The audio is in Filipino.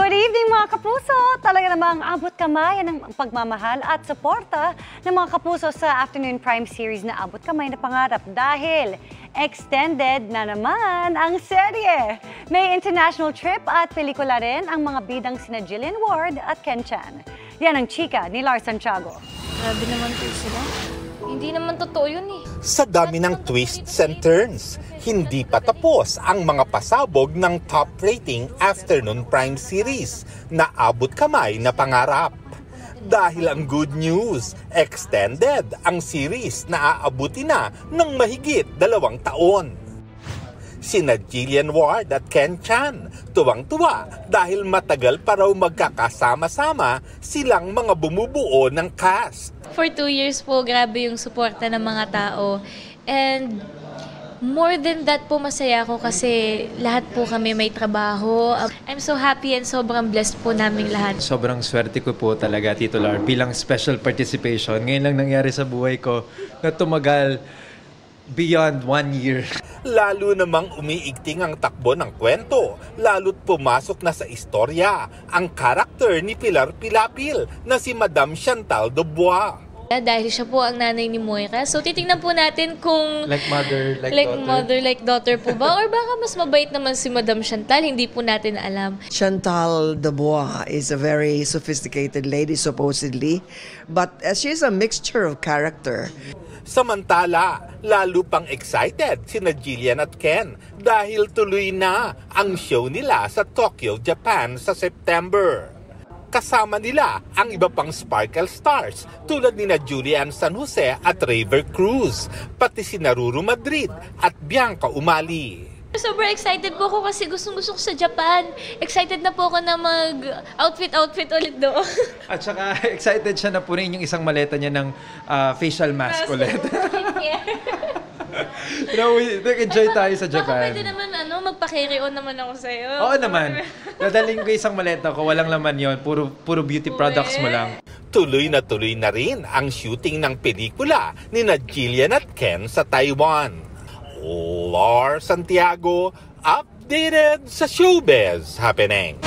Good evening mga kapuso! Talaga namang abot kamay ng pagmamahal at suporta ng mga kapuso sa Afternoon Prime Series na Abot Kamay na Pangarap dahil extended na naman ang serye. May international trip at pelikula rin ang mga bidang sina Jillian Ward at Ken Chan. Yan ang chika ni Lars Santiago. Grabe naman po sila. Hindi naman totoo yun eh. Sa dami ng twists and turns, hindi pa tapos ang mga pasabog ng top rating Afternoon Prime Series na Abot Kamay na Pangarap. Dahil ang good news, extended ang series na aabutin na ng mahigit 2 taon. Sina Jillian Ward at Ken Chan, tuwang-tuwa dahil matagal pa raw magkakasama-sama silang mga bumubuo ng cast. For 2 years po, grabe yung suporta ng mga tao. And more than that po, masaya ako kasi lahat po kami may trabaho. I'm so happy and sobrang blessed po naming lahat. Sobrang swerte ko po talaga, Tito Lar, bilang special participation. Ngayon lang nangyari sa buhay ko na tumagal beyond 1 year. Lalo namang umiigting ang takbo ng kwento, lalo't pumasok na sa istorya ang karakter ni Pilar Pilapil na si Madam Chantal Dubois. Dahil siya po ang nanay ni Moira. So titingnan po natin kung Like mother, like daughter. mother, like daughter po ba? Or baka mas mabait naman si Madam Chantal, hindi po natin alam. Chantal Dubois is a very sophisticated lady supposedly, but she's a mixture of character. Samantala, lalo pang excited sina Jillian at Ken dahil tuloy na ang show nila sa Tokyo, Japan sa September. Kasama nila ang iba pang Sparkle Stars tulad nina Julian San Jose at Raver Cruz, pati sina Ruru Madrid at Bianca Umali. Sobrang excited po ako kasi gustong-gusto ko sa Japan. Excited na po ako na mag-outfit ulit doon. At saka excited siya na punin yung isang maleta niya ng facial mask ulit. Nag-enjoy tayo sa Japan. Baka pwede naman magpa-carry on naman ako sa'yo. Oo naman. Dadaling ko isang maleta ko, walang laman yon, puro beauty products mo lang. Tuloy na rin ang shooting ng pelikula ni Jillian at Ken sa Taiwan. Lars Santiago, updated sa showbiz happening.